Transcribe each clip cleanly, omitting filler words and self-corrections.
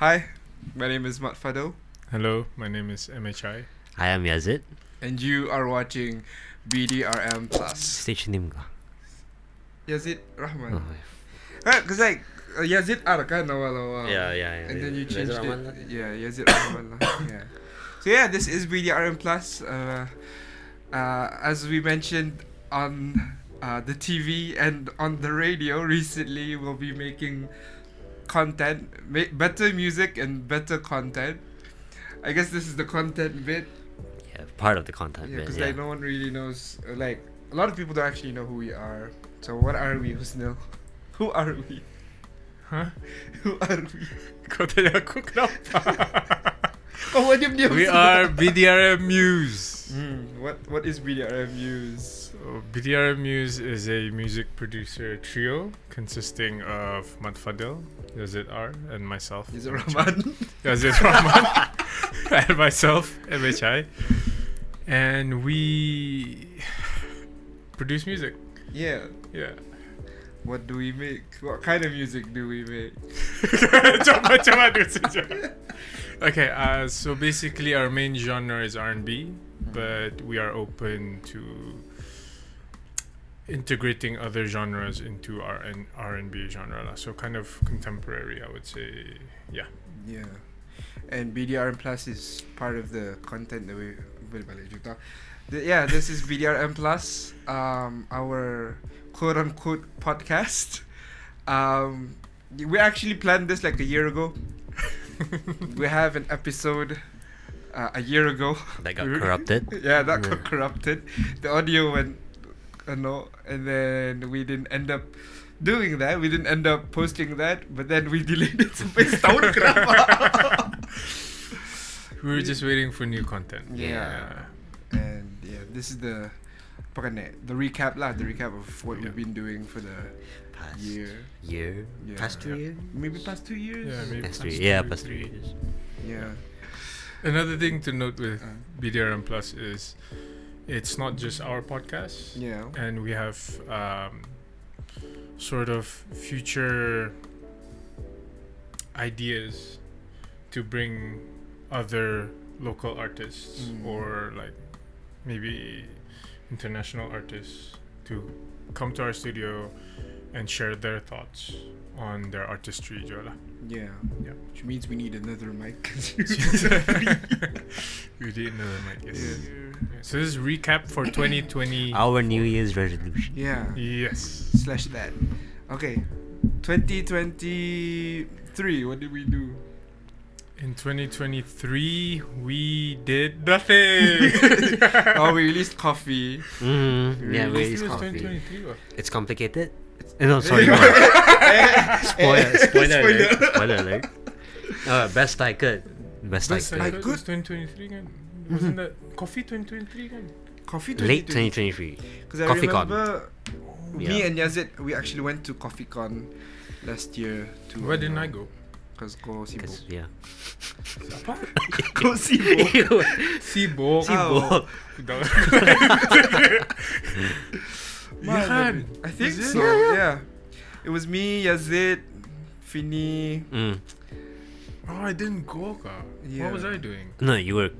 Hi, my name is Mat Fadhil. Hello, my name is MHI. I am Yazid. And you are watching Bdrm Plus. Stage name ka? Yazid Rahman. Oh, Because Yazid R kan awal-awal. yeah. And then you changed Yazid it. Rahman lah. Yeah, Yazid Rahman lah. Yeah. So yeah, this is Bdrm Plus. As we mentioned on the TV and on the radio recently, we'll be making content, better music and better content. I guess this is the content bit. Yeah, part of the content. Yeah, bit, because yeah. like no one really knows. Like a lot of people don't actually know who we are. So what are we, Husnil? Who are we? Huh? Who are we? Kau tanya aku kenapa? Oh, what diam-diam? We are Bdrm Muse. What is Bdrm Muse? So, Bdrm Muse is a music producer trio consisting of Mat Fadhil, Yazid R, and myself. Yazid Rahman. Yazid Rahman. And myself, MHI. And we produce music. Yeah. Yeah. What do we make? What kind of music do we make? Okay, so basically our main genre is R&B, but we are open to integrating other genres into our R&B genre. So kind of contemporary, I would say. Yeah. Yeah. And BDRM Plus is part of the content that we yeah, this is BDRM Plus, our quote-unquote podcast. We actually planned this like a year ago. We have an episode a year ago. That got corrupted. Yeah, that got corrupted. The audio went no, and then we didn't end up doing that. We didn't end up posting that, but then we deleted sampai setahun kenapa? We were just waiting for new content. Yeah. And yeah, this is the recap lah, the recap of what we've been doing for the Past year. year. Yeah. Past 2 years. Maybe past 2 years. Yeah, maybe Past past 3 yeah, two, past 3 3 years. Yeah. Another thing to note with BDRM Plus is it's not just our podcast. Yeah. And we have sort of future ideas to bring other local artists or like maybe international artists to come to our studio and share their thoughts on their artistry, Jola. Yeah. Yeah. Which means we need another mic. We did another mic, yes. Yeah. So this is recap for 2020. Our New Year's resolution. Yeah. Yes. / that. Okay. 2023. What did we do? In 2023, we did nothing. Oh, we released Coffee. Yeah, we This released was coffee. 2023. What? It's complicated. No, sorry. Spoiler alert. Best I could. Best I Best could. I I could could. was 2023 kan? Wasn't that Coffee 2023 kan? Coffee Late 2023. 2023. Because I Coffee Con. remember me Yeah. and Yazid, we actually went to Coffee Con last year. Where didn't I go? Because go sibuk. Yeah. Apa? Go sibuk. Sibuk. Oh. Ya kan? I think Is it? so. Yeah. It was me, Yazid, Fini. Oh, I didn't go ka. Yeah. What was I doing? No, you were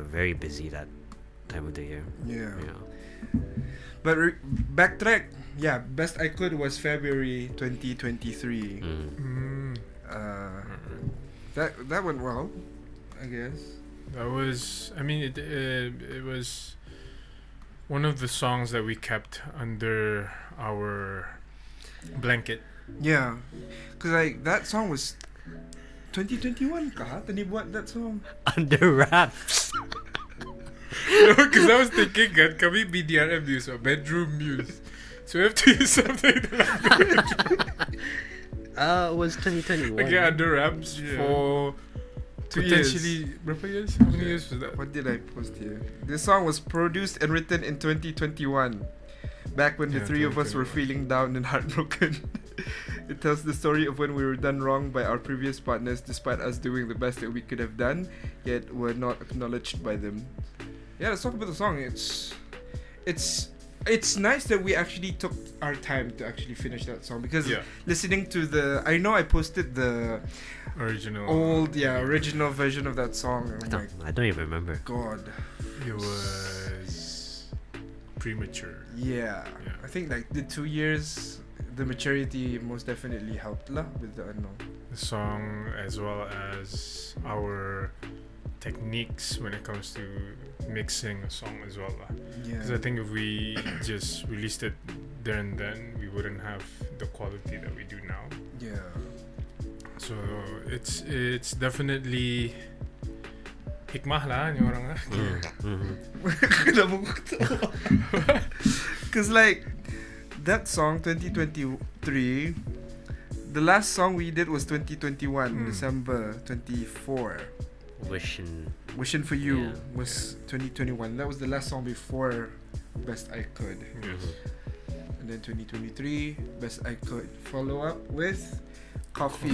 very busy that time of the year. Yeah. Yeah. But backtrack. Yeah, best I could was February 2023. That went well, I guess. That was. I mean, it was one of the songs that we kept under our blanket. Yeah, cause like that song was 2021 kah? Tadi buat that song. Under wraps. Because I was thinking kan, kami BDRM Muse or Bedroom Muse. So we have to use something It was 2021. okay, under wraps for 2 potentially berapa years? How many years was that? What did I post here? This song was produced and written in 2021, back when the Yeah, three of us were 2021. feeling down and heartbroken. It tells the story of when we were done wrong by our previous partners, despite us doing the best that we could have done, yet were not acknowledged by them. Yeah, let's talk about the song. It's nice that we actually took our time to actually finish that song, because Yeah. listening to I know I posted the original. Original version of that song. Oh my I don't even remember. god. It was premature. Yeah. I think like the 2 years, the maturity most definitely helped lah with the The song, as well as our techniques when it comes to mixing a song as well. Because I think if we just released it there and then, we wouldn't have the quality that we do now. Yeah. So it's definitely hikmah lah ni orang. Because like that song 2023, the last song we did was 2021 December 24. Wishing for You was 2021. That was the last song before Best I Could. Yes. And then 2023 Best I Could follow up with Coffee.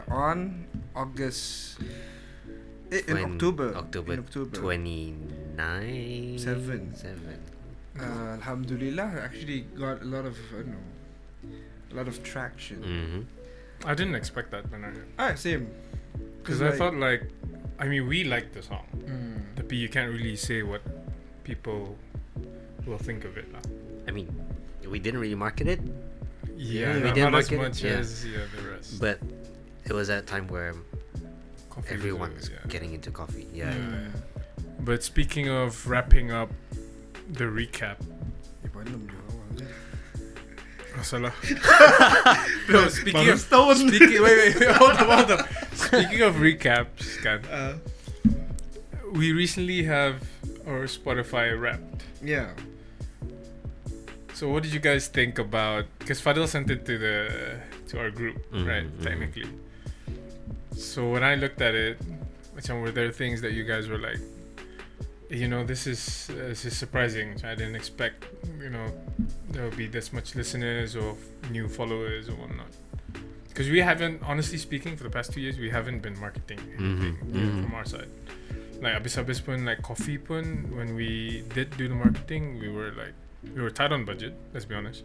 On August in October 29 7. Alhamdulillah, actually got a lot of traction. I didn't expect that, Bernardo. Same. Because I thought we liked the song, but you can't really say what people will think of it. I mean, we didn't really market it. Yeah, we didn't not as market much it. as the rest. But it was at a time where Coffee everyone was was getting into coffee. Yeah. But speaking of wrapping up the recap, salah. No, speaking of hold up. Speaking of recaps, Kan, we recently have our Spotify Wrapped. Yeah. So what did you guys think about? Because Fadhil sent it to our group, right? Technically. So when I looked at it, were there things that you guys were like, this is surprising. I didn't expect, there will be this much listeners or new followers or whatnot. Because we haven't, honestly speaking, for the past 2 years, we haven't been marketing anything from our side. Like abis pun, like coffee pun, when we did do the marketing, we were tight on budget. Let's be honest.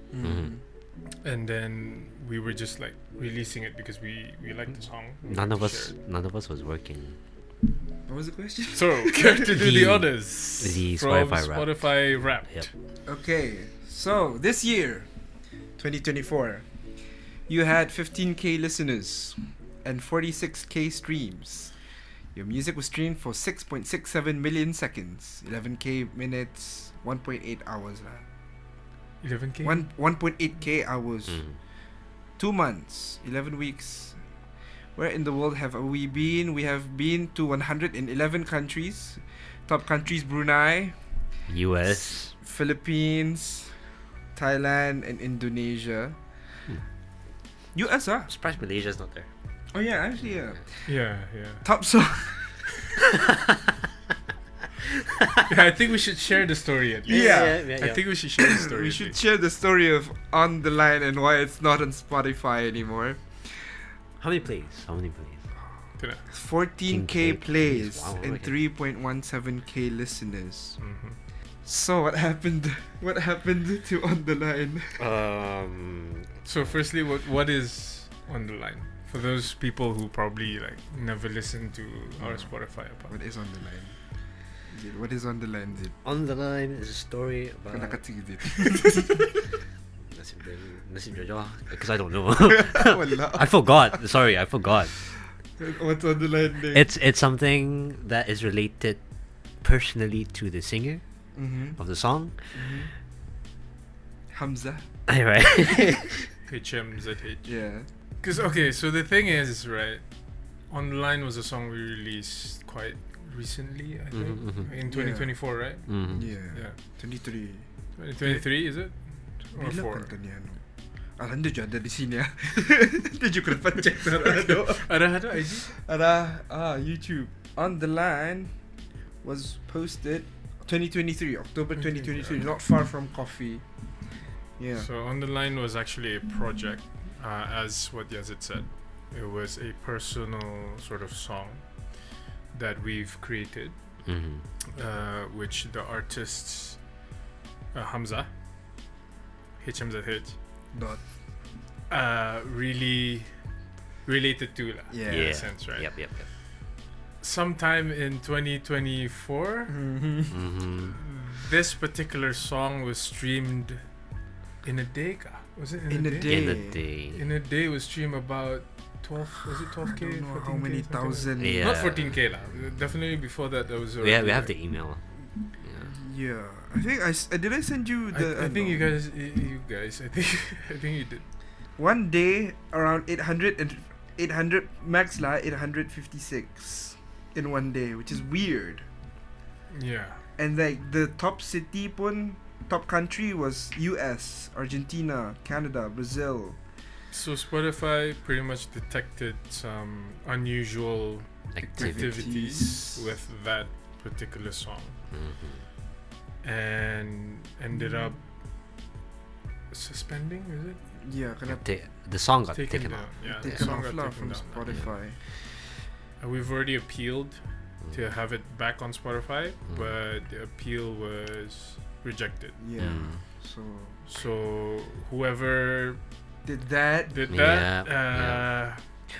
And then we were just like releasing it because we liked the song. None of us was working. What was the question? So, to do the honors the from Spotify Wrapped. Yep. Okay, so this year, 2024, you had 15k listeners and 46k streams. Your music was streamed for 6.67 million seconds, 11k minutes, 1.8 hours. 11k? 1.8k hours. 2 months, 11 weeks. Where in the world have we been? We have been to 111 countries. Top countries: Brunei, US, Philippines, Thailand, and Indonesia. US, I'm surprised Malaysia's not there. Oh yeah, actually yeah. Yeah. Top song. I think we should share the story at least. Yeah. I think we should share the story. We should share the story of On the Line and why it's not on Spotify anymore. How many plays? 14k plays Wow, and okay. 3.17k listeners. So what happened? What happened to On the Line? So firstly, what is On the Line? For those people who probably never listened to our Spotify account. What is On the Line? What is On the Line? On the Line is a story about. Because I don't know. I forgot. Sorry, I forgot. What's On the Line? It's something that is related personally to the singer of the song. Hamza. Right. HMZH. Yeah. Because so the thing is, right, On the Line was a song we released quite recently, I think, in 2024, right? Yeah. 23. 2023 is it? Or Bila 4? kanta niya, no? Alam dia ada di sini ya. Dia juga dapat check Ada IG? YouTube. On the Line was posted 2023, October 2023, not far from Coffee. Yeah. So On the Line was actually a project, as what Yazid said. It was a personal sort of song that we've created, which the artists Hamza, HMZH, Dot. really related to lah, Yeah. in a sense, right? Yep. Sometime in 2024, this particular song was streamed in a day. Was it In a day. In a day. In a day, was streamed about 12. Was it 12k? I don't know 14K, how many something like thousand. that. Yeah. Not 14k lah. Definitely before that, there was. We have already- the email. Yeah, I think did I send you the? I think no. you guys. I think you did. One day around 800 max lah 856 in one day, which is weird. Yeah. And like the top city pun, top country was US, Argentina, Canada, Brazil. So Spotify pretty much detected some unusual activities with that particular song, and ended up suspending. Is it? Yeah, kena The song got taken down. off. Yeah, the taken song off got lah taken from down. Spotify. We've already appealed to have it back on Spotify, but the appeal was rejected. Yeah. So whoever Did that?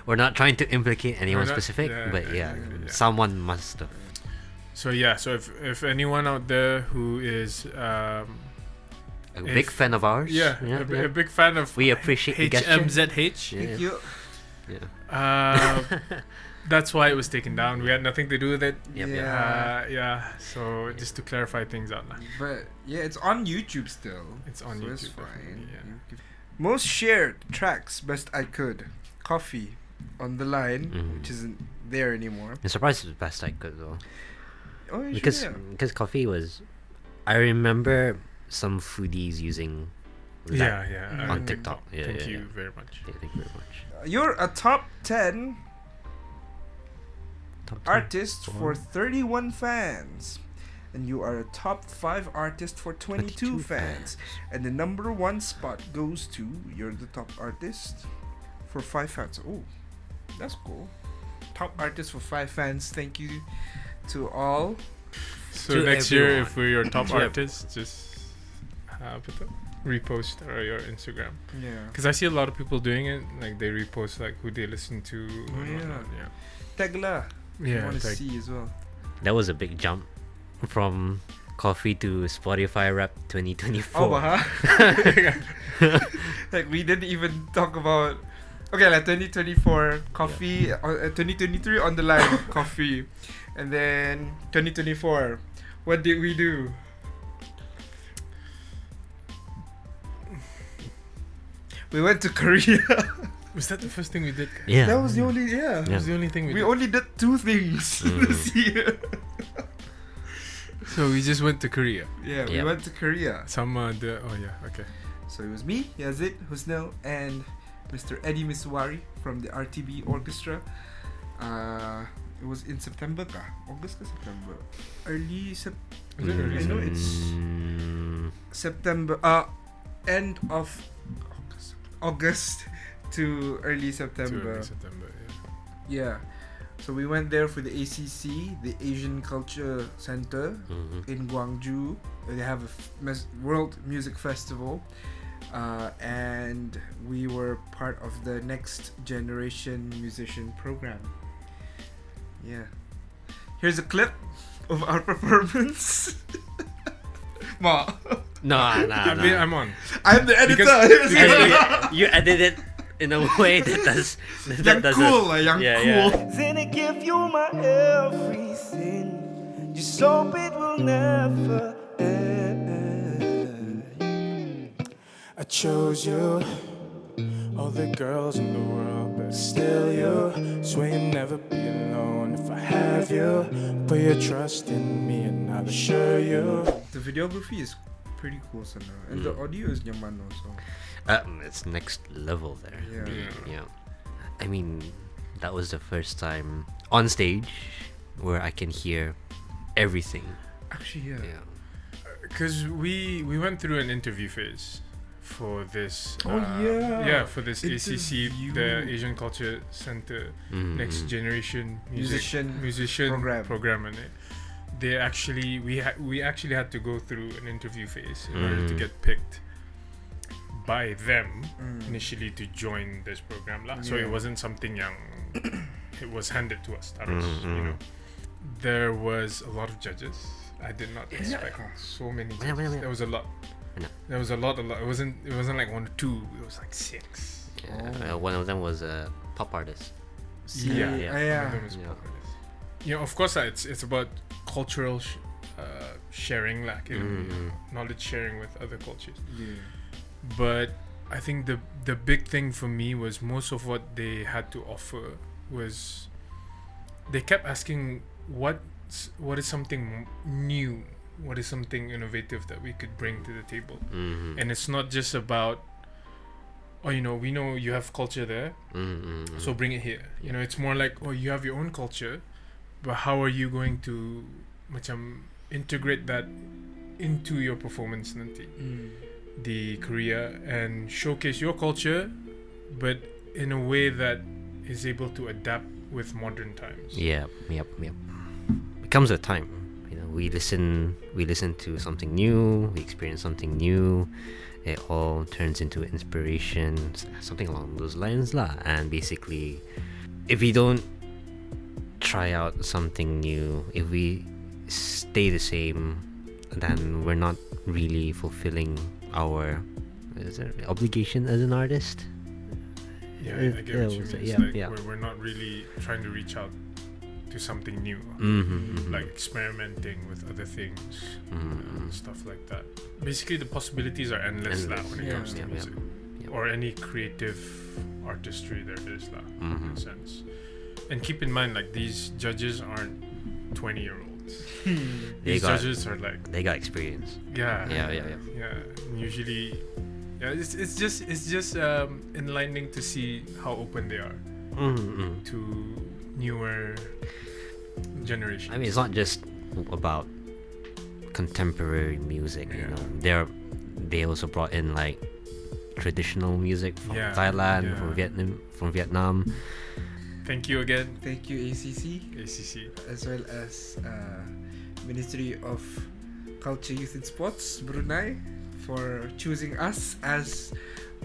We're not trying to implicate anyone We're not- specific, yeah, but exactly, yeah. someone must have. So if anyone out there who is A big fan of ours. a big fan of We appreciate the gesture. HMZH, Thank you. that's why it was taken down. We had nothing to do with it. Yeah. So just to clarify things out now. But yeah, it's on YouTube still. It's on So YouTube. it's fine. Definitely, yeah. Most shared tracks, best I could. Coffee on the line, which isn't there anymore. I'm surprised it's the best I could though. Oh, yeah, Because coffee was. I remember some foodies using. that on TikTok. Thank you very much. Yeah, thank you very much. You're a top 10 Top 10. artist for 31 fans. And you are a top 5 artist for 22 fans. And the number 1 spot goes to, you're the top artist for 5 fans. Oh, that's cool. Top artist for 5 fans. Thank you to all. So To next year, everyone. if we're your top artist, just repost your Instagram. Yeah. Because I see a lot of people doing it. Like they repost like who they listen to. Oh, and yeah. whatnot, Tag lah. I yeah. want to Like, see as well. That was a big jump from coffee to Spotify Rap 2024. Oh, huh? Like we didn't even talk about. Okay, like 2024 coffee, 2023 on the line coffee, and then 2024. What did we do? We went to Korea. was that the first thing we did? Yeah. That was the only That was the only thing we We did. only did 2 things this year. So we just went to Korea. Yeah, we Yeah. went to Korea. Okay. So it was me, Yazid, Husnel, and Mr. Eddie Misuari from the RTB Orchestra. It was in September ka? August ka September? Early September. Was it early I know September? it's September. End of August to early September. Yeah. So we went there for the ACC, the Asian Culture Center in Gwangju. They have a World Music Festival. And we were part of the Next Generation Musician Program. Yeah. Here's a clip of our performance. Ma. No. I'm on. I'm the editor. You edit it in a way that does. Yang cool lah, yang cool. Then I give you my everything. Just hope it will never end. I chose you, all the girls in the world, but still you. Swear you'll never be alone if I have you. Put your trust in me and I'll assure you. The videography is pretty cool, Sana. And the audio is nyaman also. It's next level there. Yeah. I mean, that was the first time on stage where I can hear everything. Actually, yeah. Because we went through an interview phase for this. For this ACC, the Asian Culture Center Next Generation Musician program, and they actually we actually had to go through an interview phase in order to get picked. by them initially to join this program lah. So it wasn't something yang it was handed to us. You know, there was a lot of judges. I did not expect so many judges. There was a lot. There was a lot. It wasn't like 1 or 2. It was like 6. One of them was a pop artist. One of them was pop artist. You know, of course, it's about cultural sharing, like knowledge sharing with other cultures. But I think the big thing for me was most of what they had to offer was they kept asking what is something new, what is something innovative that we could bring to the table. And it's not just about, oh, you know, we know you have culture there, so bring it here. You know, it's more like, oh, you have your own culture, but how are you going to macam integrate that into your performance nanti di Korea and showcase your culture, but in a way that is able to adapt with modern times. Yep. It comes with time. You know, we listen to something new, we experience something new. It all turns into inspiration, something along those lines lah. And basically, if we don't try out something new, if we stay the same, then we're not really fulfilling our obligation as an artist. Yeah, I get what you mean. We're not really trying to reach out to something new, like experimenting with other things, stuff like that. Basically, the possibilities are endless lah when it comes to music, or any creative artistry there is lah, in a sense. And keep in mind, like, these judges aren't 20-year-olds. These judges are like, they got experience. Yeah. Usually, it's just enlightening to see how open they are to newer generations. I mean, it's not just about contemporary music. You know, they also brought in like traditional music from Thailand, from Vietnam. Thank you again. Thank you, ACC, as well as Ministry of Culture, Youth and Sports, Brunei, for choosing us as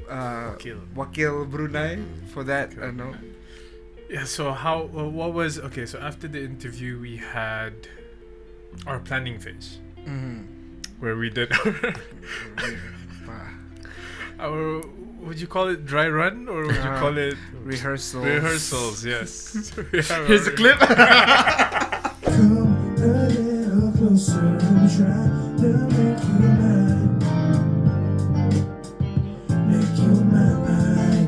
Wakil Brunei for that. Yeah. So so after the interview, we had our planning phase, where we did our would you call it dry run, or would you call it rehearsals? Yes. Here's a clip. Come a little closer and try to make you mine. Make you mine.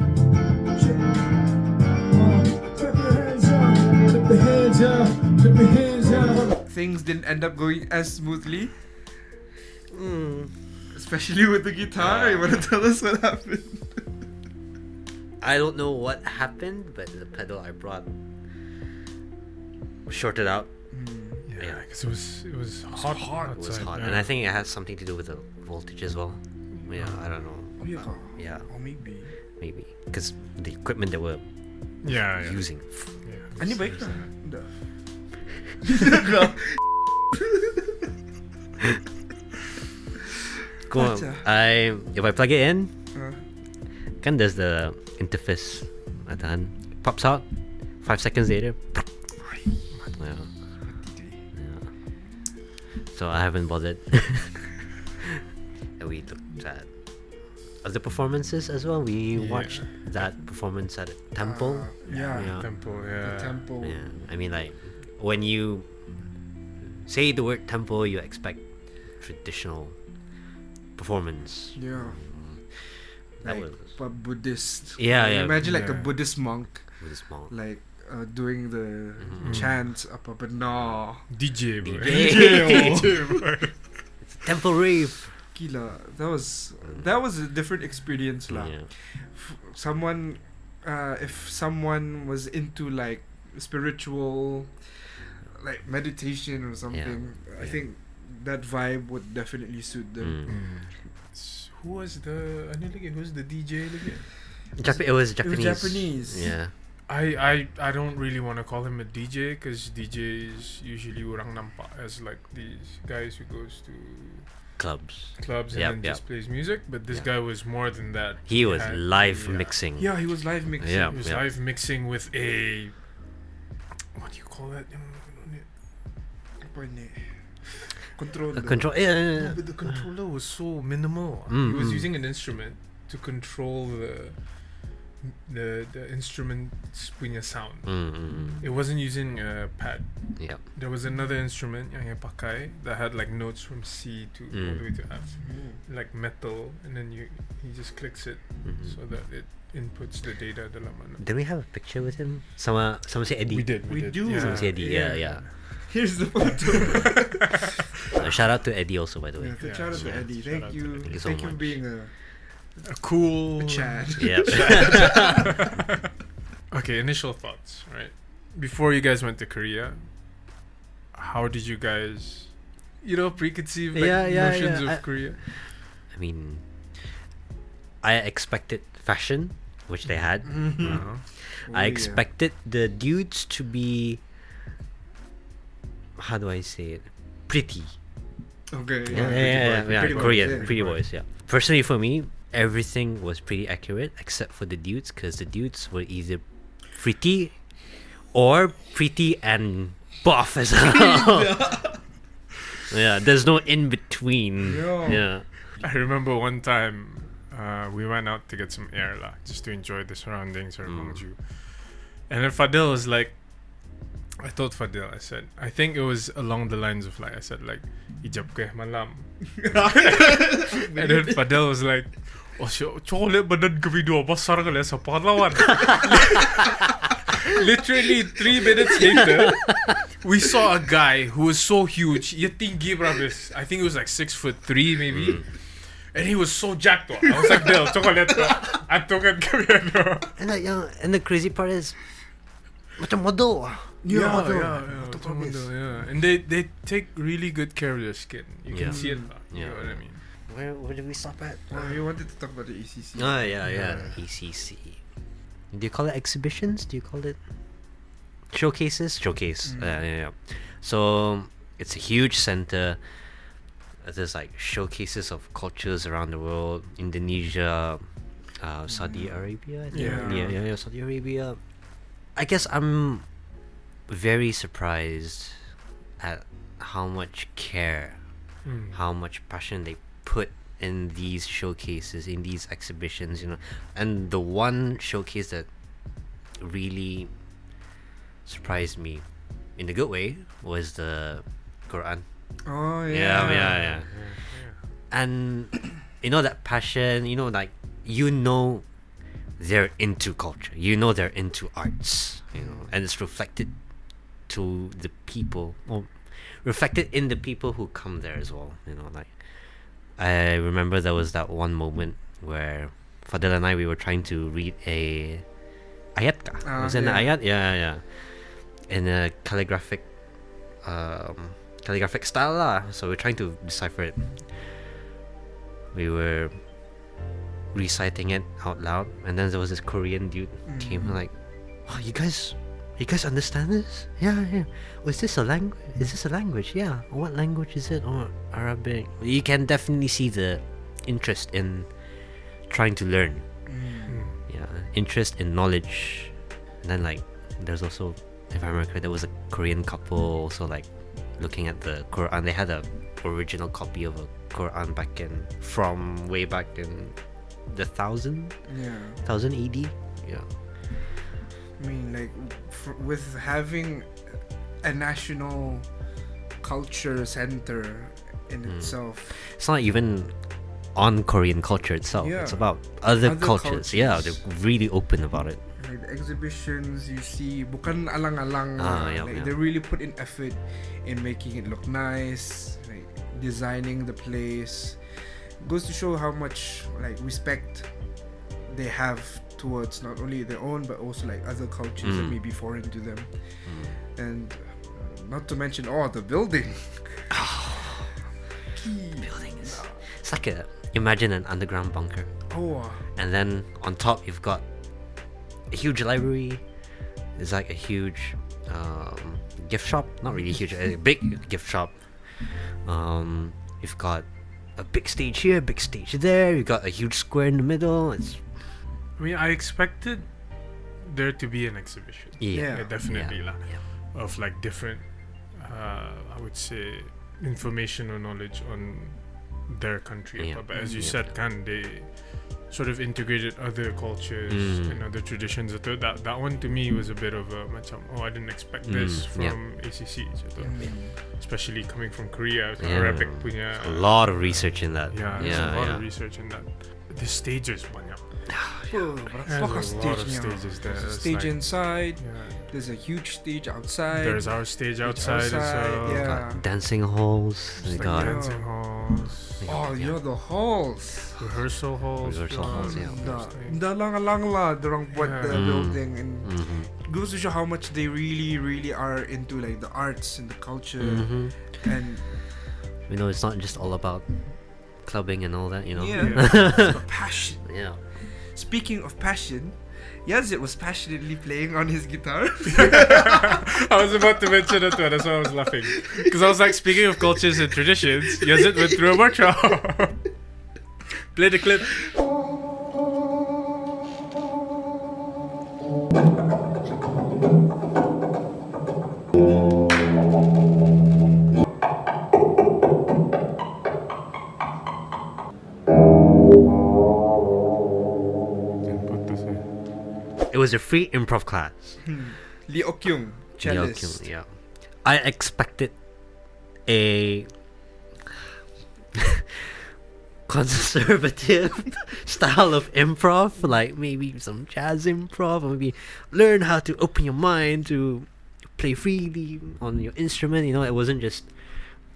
Clap your hands up. Clap your hands up. Clap your hands up. Things didn't end up going as smoothly. Especially with the guitar. You want to tell us what happened? I don't know what happened, but the pedal I brought was shorted out. Yeah, because it was hot. It was hot, and I think it has something to do with the voltage as well. Yeah, I don't know. Yeah. Or maybe because the equipment that we're using. Any baik lah. Cool. If I plug it in, can there's the interface atan pops out 5 seconds later. So I haven't bothered. And we looked at other performances as well. We watched that performance at Temple. Temple. The Temple. Yeah, I mean, like, when you say the word temple, you expect traditional performance. Yeah. That like a Buddhist. Yeah. Imagine like a Buddhist monk. Like doing the chants up no. DJ boy. It's a temple rave. Gila. That was a different experience lah. Yeah. If someone was into like spiritual, like meditation or something, I think that vibe would definitely suit them. Who's the DJ again? It was Japanese. It was Japanese. Yeah. I don't really want to call him a DJ, because DJ is usually orang nampak as like these guys who goes to clubs. and Yep, then yep. just plays music. But this Yeah. guy was more than that. He was had live a, mixing. Yeah, he was live mixing. Yeah. He was live mixing with a, what do you call that? Apa ni? Controller. Control. Yeah. But the controller was so minimal. He was using an instrument to control the instrument's punya sound. It wasn't using a pad. Yeah. There was another instrument yang pakai that had like notes from C to all the way to F, like metal, and then he just clicks it so that it inputs the data dalam mana. Did we have a picture with him? Sama si Eddie. We did. We do. Yeah. Sama si Eddie. Yeah. Here's the photo. Shout out to Eddie also, by the way. Yeah, shout out to Eddie. Shout Thank out to you. Thank you so Thank you for much. being A cool Chad. Yeah. Okay, initial thoughts, right? Before you guys went to Korea, how did you guys, preconceive notions of Korea? I mean, I expected fashion, which they had. I expected the dudes to be, how do I say it, pretty. Okay. Yeah. Pretty boys, Korean, yeah. pretty boys. Yeah. Personally, for me, everything was pretty accurate except for the dudes, because the dudes were either pretty or pretty and buff as well. Yeah, there's no in between. Yeah. I remember one time we went out to get some air lah, just to enjoy the surroundings or Gwangju. And then Fadhil was like, I told Fadhil, I said, I think it was along the lines of like, I said like, ijab ke malam. And then Fadhil was like, oh chocolate badan kami dua besar kali sa pahlawan. Literally 3 minutes later, we saw a guy who was so huge. Ia tinggi berabis. I think it was like 6'3" maybe. And he was so jacked. I was like, Del, chocolate. Atukan kami ano. And the crazy part is, macam model. Yeah. And they take really good care of their skin. You can see it. You know what I mean? Where did we stop at? You wanted to talk about the ECC. Oh yeah. ECC. Do you call it exhibitions? Do you call it showcases? Showcase. Yeah. So it's a huge center. There's like showcases of cultures around the world. Indonesia, Saudi Arabia. I think. Yeah. Saudi Arabia. I guess I'm very surprised at how much care, how much passion they put in these showcases, in these exhibitions, and the one showcase that really surprised me in a good way was the Quran. Oh Yeah. And that passion, like they're into culture, they're into arts, and it's reflected to the people, or reflected in the people who come there as well. Like I remember there was that one moment where Fadhil and I, we were trying to read a ayat ka? Was it an ayat? Yeah. In a calligraphic style lah. So we're trying to decipher it. We were reciting it out loud, and then there was this Korean dude came like, oh, you guys understand this? Yeah. Oh, is this a language? Yeah. What language is it? Oh, Arabic. You can definitely see the interest in trying to learn. Yeah, interest in knowledge. And then like there's also, if I remember correctly, there was a Korean couple also like looking at the Quran. They had a original copy of a Quran from way back in the 1000 AD. Yeah. I mean, like, with having a national culture center in itself. It's not even on Korean culture itself. Yeah. It's about other cultures. cultures. Yeah, they're really open about it. Like the exhibitions you see, bukan alang-alang. Yeah. They really put in effort in making it look nice, like designing the place. Goes to show how much like respect they have towards not only their own but also like other cultures that may be foreign to them. And not to mention the building. It's like imagine an underground bunker. And then on top you've got a huge library. It's like a huge gift shop. Not really huge, a big gift shop. You've got a big stage here, big stage there. You got a huge square in the middle. I mean, I expected there to be an exhibition. Yeah. Definitely lah. Yeah. Of like different, I would say, information or knowledge on their country. Yeah. But as you Yeah. said, they sort of integrated other cultures and other traditions. So that one to me was a bit of a macam, I didn't expect this from ACC. So especially coming from Korea, so Yeah. Arabic punya. A lot of research in that. Yeah, there's a lot of research in that. The stages banyak. Oh, There's a lot of stage stages there. There's a It's stage like- inside. Yeah. There's a huge stage outside. There's our stage outside as well. yeah. Got dancing halls. Just We like got dancing halls, Oh, Yeah. the halls. rehearsal halls. Rehearsal halls, yeah. Da lang la dorang buat the Yeah. building, and Mhm. goes to show how much they really are into like the arts and the culture, Mhm. and It's not just all about clubbing and all that. yeah, Yeah. it's got passion. Yeah. Speaking of passion, Yazid was passionately playing on his guitar. I was about to mention it too, that's why I was laughing. Because I was like, speaking of cultures and traditions, Yazid went through a workshop. Play the clip. It was a free improv class. Lee Ok-kyung, cellist. Yeokyung, yeah. I expected a conservative style of improv, like maybe some jazz improv, or maybe learn how to open your mind to play freely on your instrument. It wasn't just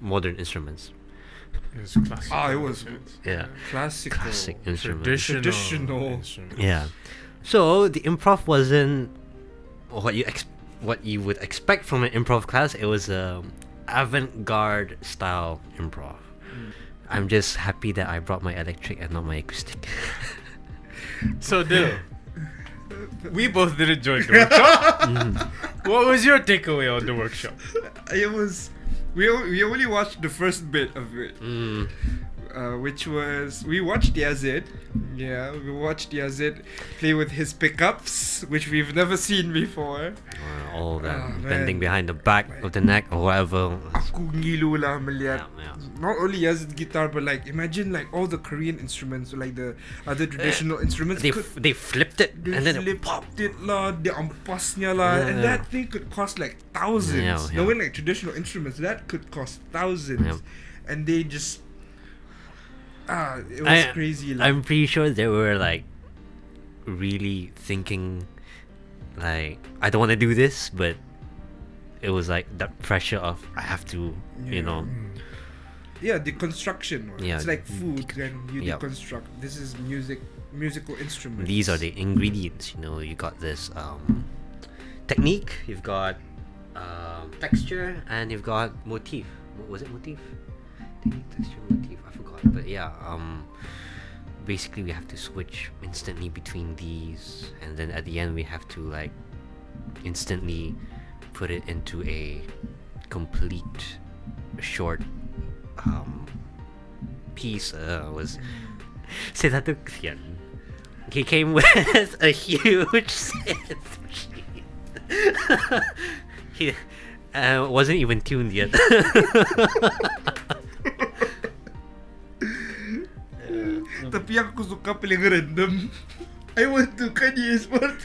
modern instruments. It was classic. Ah, it was Yeah, classical. classic instruments. Traditional. Traditional. Yeah. So the improv wasn't what you would expect from an improv class. It was a avant-garde style improv. I'm just happy that I brought my electric and not my acoustic. So, Dil, we both didn't join the workshop. What was your takeaway on the workshop? It was we only watched the first bit of it, which was we watched Yazid. Yeah, we watched Yazid play with his pickups, which we've never seen before. All that Ah, bending man. behind the back of the neck or whatever. Aku ngilu lah melihat Yeah. not only Yazid guitar, but like imagine like all the Korean instruments, like the other traditional instruments. They flipped it They and then flipped it lah, the ampasnya lah, and Yeah. that thing could cost like thousands. Yeah. Knowing like traditional instruments, that could cost thousands, Yeah. and they just it was crazy. Like, I'm pretty sure they were like really thinking like I don't want to do this, but it was like that pressure of I have to, yeah, the construction. Yeah. It's like food, and you Yeah. deconstruct. This is musical instruments. These are the ingredients. You got this technique, you've got texture, and you've got motif. Was it motif? Technique, texture, motif. I forgot. But yeah, basically we have to switch instantly between these, and then at the end we have to like instantly put it into a complete short piece. Was Siddhartha Ksyan. He came with a huge synth machine. He wasn't even tuned yet. Tapi yang aku suka paling random, I want to Kanye's party.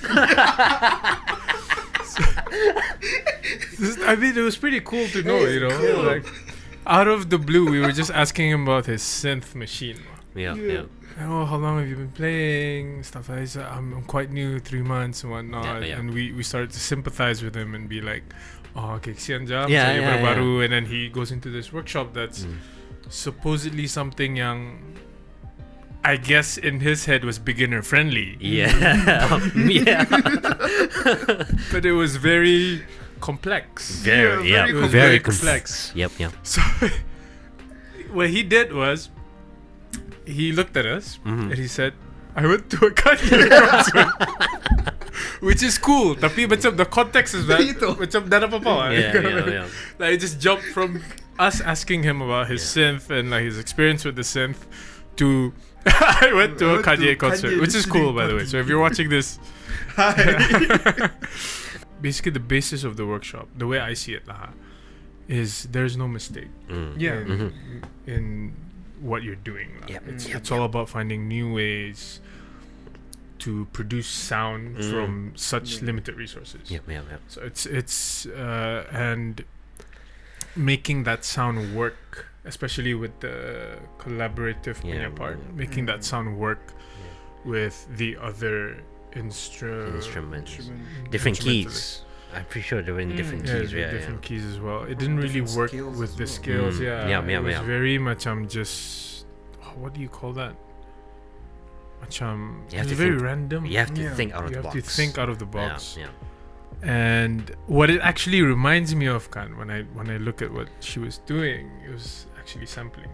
I mean, it was pretty cool to know, Cool. like out of the blue, we were just asking him about his synth machine. Yeah. Oh, how long have you been playing? Stuff like that. I'm quite new, 3 months and whatnot. Yeah. And we started to sympathize with him and be like, oh, okay, kesian jam, Yeah, saya yeah, baru-baru. And then he goes into this workshop that's supposedly something yang I guess in his head was beginner friendly. Yeah. Yeah. But it was very complex. Very, Yeah, yeah, very very complex. Yep. So what he did was he looked at us Mhm. and he said, I went to a Kanye concert. Which is cool. Tapi macam the context is that Itu. macam dah apa-apa. Yeah. Like it just jumped from us asking him about his synth and like his experience with the synth to I went to a Kanye concert, which is cool, by the way. So if you're watching this, Hi. basically the basis of the workshop, the way I see it, is there's no mistake Yeah. in what you're doing. Yep. It's all about finding new ways to produce sound from such limited resources. Yep. So it's and making that sound work, especially with the collaborative part, making that sound work with the other Instruments. Different keys. I'm pretty sure they were in different keys. Different keys as well. It didn't really Different work scales with as the well. scales. It was Yeah. very much just what do you call that? Much You have it's to very think- random. You have to think out of You the have box. to think out of the box. Yeah. And what it actually reminds me of, when I look at what she was doing, it was actually sampling.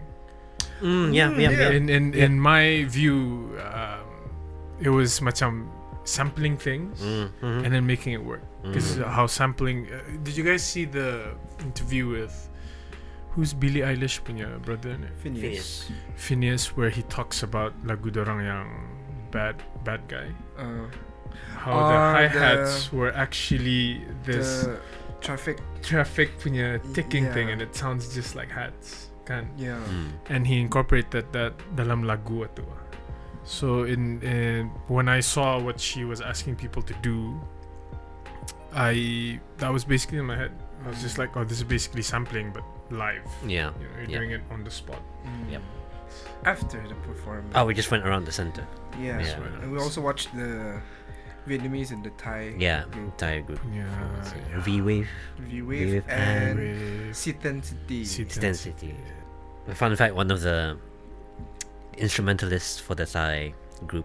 Yeah. In my view, it was macam sampling things and then making it work. Because how sampling. Did you guys see the interview with who's Billie Eilish punya brother? Phineas, where he talks about lagu dorang yang bad guy. How the hi-hats were actually this The traffic punya ticking thing, Yeah. and it sounds just like hats, kan? Yeah. And he incorporated that dalam lagu itu. So in when I saw what she was asking people to do, that was basically in my head. I was just like, oh, this is basically sampling but live. Yeah. You're doing it on the spot. Yep. After the performance. Oh, we just went around the center. Yeah. Yeah. And we also watched the Vietnamese and the Thai Yeah. group. Thai group. Yeah. V-Wave. V-Wave and Sitan City. Intensity. Fun fact, one of the instrumentalists for the Thai group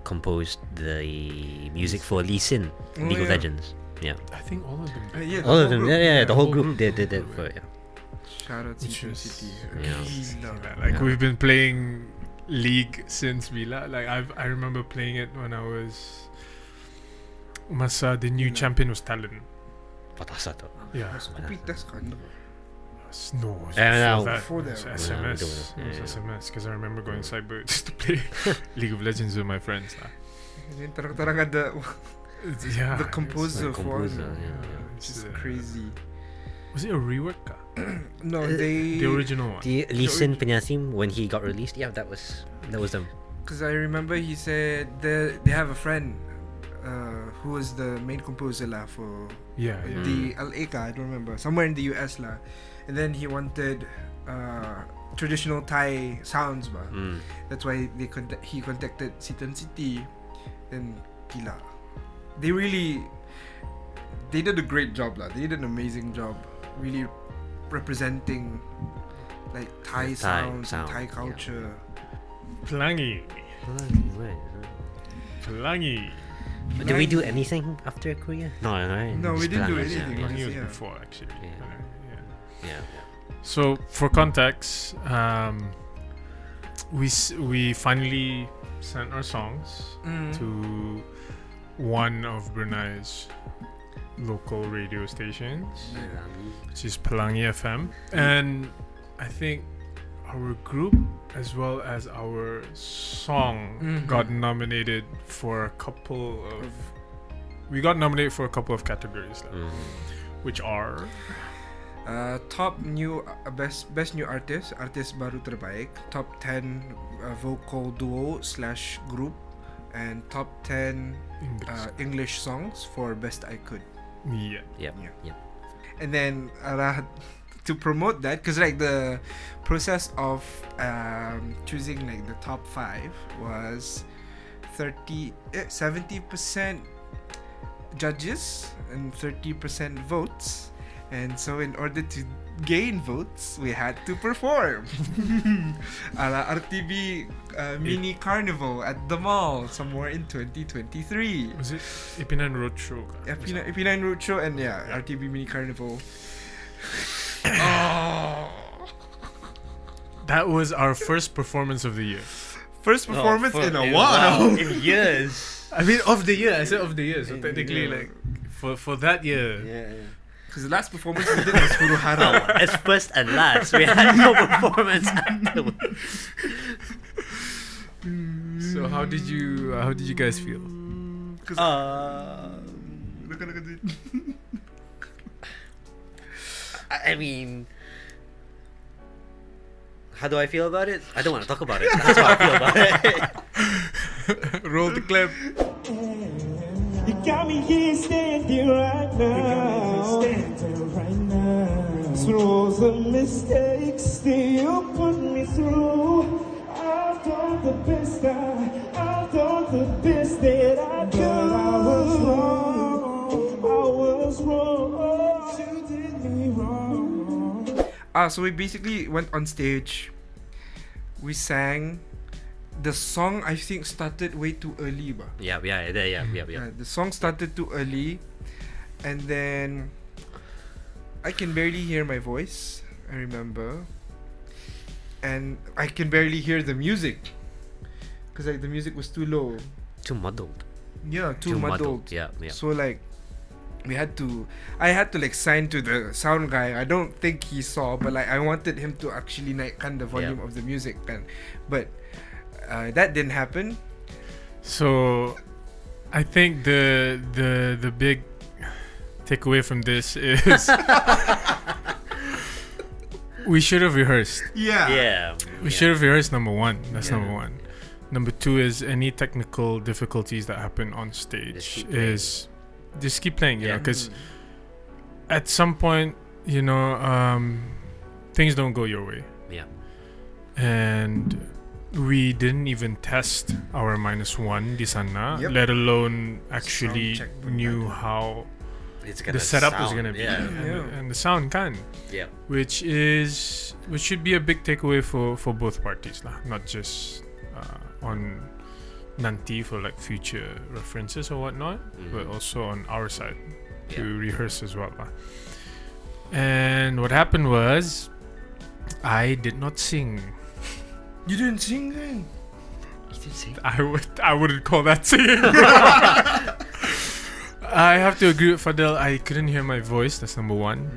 composed the music for Lee Sin, League of Legends. Yeah. I think all of them. Yeah, All of them. Yeah, the whole whole group group. did it for it. Shout out Which Sitan was- City. Yeah. Like Yeah. we've been playing League since Villa. Like I remember playing it when I was masa the new champion was Talon. Patasa to. Yeah. Mas kupitas ka, no? No, it was Yeah, before that. before It was that. Yeah, SMS. we It do. was SMS because I remember going cyber just to play League of Legends with my friends. Yung tarang ada Yeah. the composer for composer, no? yeah. Which is crazy. Was it a rework? No, they The original one. The Lee Sin punya theme when he got released, yeah, that was them. because I remember he said they have a friend who was the main composer lah for Yeah. the LA I don't remember, somewhere in the US lah, and then he wanted traditional Thai sounds ba. That's why he contacted Sitan City, and gila, they did a great job lah. They did an amazing job, really representing like Thai sounds and sound, Thai yeah. culture. Pelangi. Pelangi. Did we do anything after Korea? No, right? No, we Just didn't do Pelangi, anything. Pelangi was Yeah. before actually. Yeah. Yeah. So for context, we finally sent our songs to one of Brunei's local radio stations, which is Pelangi FM, and I think our group as well as our song got nominated for a couple of. We got nominated for a couple of categories, which are top new best new artist baru terbaik, top 10 vocal duo / group, and top 10 English songs for best I could. yeah. Yep. And then to promote that, because like the process of choosing like the top 5 was 70% judges and 30% votes. And so in order to gain votes, we had to perform a la RTB mini carnival at the mall somewhere in 2023. Was it Ipinan Roadshow? P9 Roadshow and RTB mini carnival. That was our first performance of the year. First performance in a while. In years. I mean, of the year. I said of the year. So technically, like for that year. Yeah. Because the last performance we did was Huru Hara. As first and last, we had no performance afterwards. So how did you guys feel? Look at it. I mean, how do I feel about it? I don't want to talk about it. That's how I feel about it. Roll the clip. You got me here standing right now. Through all the mistakes that you put me through, I've done the best I've done the best that I do. But I was wrong. You did me wrong. So we basically went on stage. We sang. The song I think started way too early, ba? Yeah. The song started too early, and then I can barely hear my voice. I remember, and I can barely hear the music, cause like the music was too low. Too muddled. Yeah, too muddled. Yeah. So like, I had to like sign to the sound guy. I don't think he saw, but like I wanted him to actually like cut the volume of the music, but that didn't happen. So, I think the big takeaway from this is we should have rehearsed. Yeah. We should have rehearsed. Number one. That's number one. Number two is any technical difficulties that happen on stage just keep playing. You know, because at some point, you know, things don't go your way. Yeah. And we didn't even test our -1 di sana, let alone actually knew how the setup was gonna be, and the sound can. Yeah. Which should be a big takeaway for both parties lah, not just on nanti for like future references or whatnot, but also on our side to rehearse as well lah. And what happened was, I did not sing. You didn't sing then? You didn't sing? I wouldn't call that singing. I have to agree with Fadhil. I couldn't hear my voice. That's number one.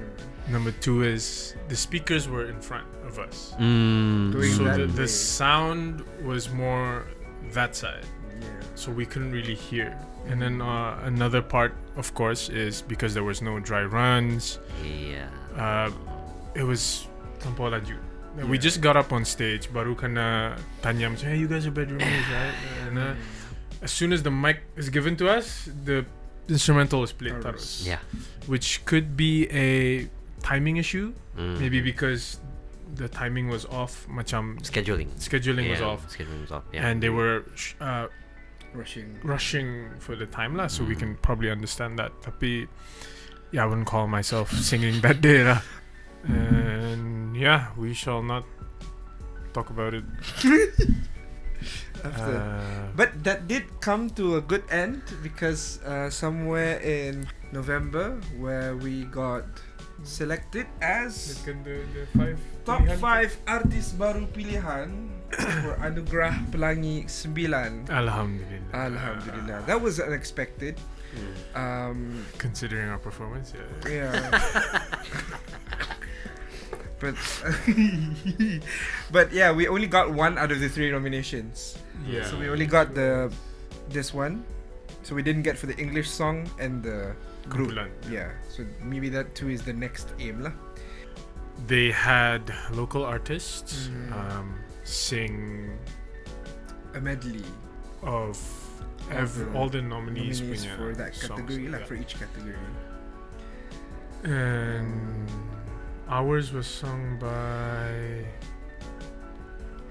Number two is the speakers were in front of us, so the sound was more that side. So we couldn't really hear. And then another part, of course, is because there was no dry runs. Yeah. It was tanpa laju. We just got up on stage, baru kena tanya macam, hey, you guys are Bdrmers, right? And as soon as the mic is given to us, the instrumental is played terus. Yeah. Which could be a timing issue, maybe because the timing was off, macam Scheduling was off. Scheduling was off. Yeah. And they were rushing for the time lah, so we can probably understand that. Tapi I wouldn't call myself singing that day lah. And we shall not talk about it. But that did come to a good end, because somewhere in November, where we got selected as the top 5 artis baru pilihan for Anugerah Pelangi 9. Alhamdulillah. That was unexpected. Considering our performance, yeah. But yeah, we only got 1 out of the 3 nominations. Yeah. So we only got this one. So we didn't get for the English song and the group. Yeah. So maybe that too is the next aim lah. They had local artists sing a medley of all the nominees for that category songs, for each category. And ours was sung by,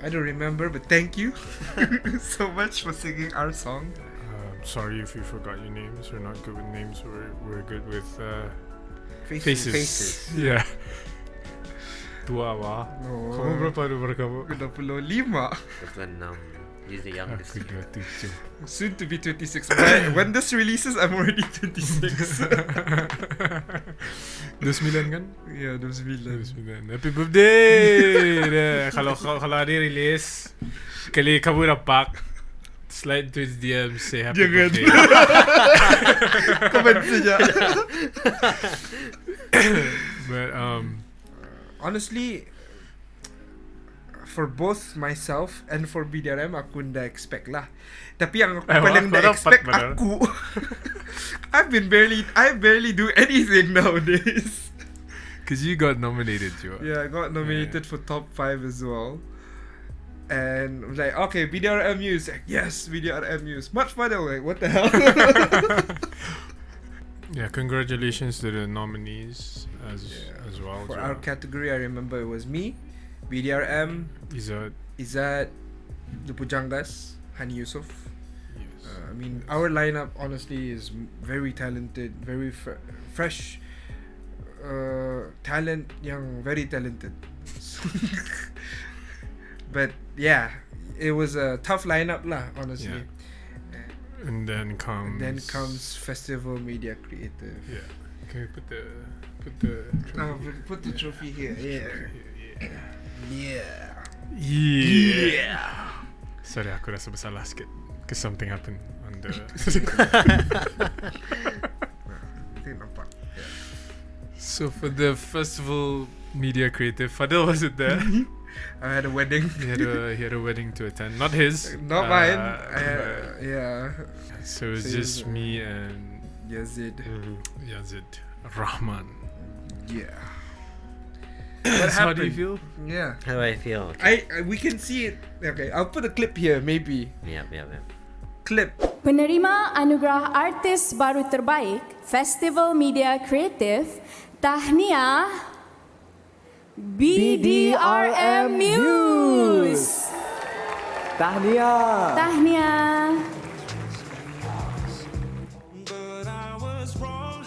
I don't remember, but thank you so much for singing our song. Sorry if you forgot your names. We're not good with names. We're good with faces. Yeah. Tua wah. Kamu berapa umur kamu? 25. 26. He's the youngest. Aku 27. Soon to be 26. But when this releases, I'm already 26. 29 kan? Ya, 29. Happy birthday! Kalau ada release, kali kamu dapat, slide to his DM, say happy birthday. Comment saja. But honestly, for both myself and for Bdrm, aku nda expect lah. Tapi yang aku paling nda expect aku, I barely do anything nowadays. because you got nominated, Joe. Yeah, I got nominated for top 5 as well. And I was like, okay, Bdrm News. Like, yes, Bdrm News. Mat Fadhil, like, what the hell? Yeah, congratulations to the nominees as well. For Joe. our category, I remember it was me, Bdrm, Izzat, the Pujangas, Hani Yusuf. Yes. I mean, our lineup honestly is very talented, very fresh talent, young, very talented. But yeah, it was a tough lineup lah, honestly. Yeah. And then comes Festival Media Creative. Yeah. Can we put the Put the trophy here. Yeah. Sorry, aku rasa bersalah sikit because something happened on the. So for the Festival Media Creative, Fadhil wasn't there. I had a wedding. He had a wedding to attend, not his, Not mine. yeah. So it was just me and Yazid. Yazid Rahman. Yeah. So how do you feel? Yeah. How do I feel? Okay. We can see it. Okay, I'll put a clip here, maybe. Yeah. Clip. Penerima Anugerah Artis Baru Terbaik Festival Media Creative, tahniah Bdrm News. Tahniah. Tahniah. But I was wrong.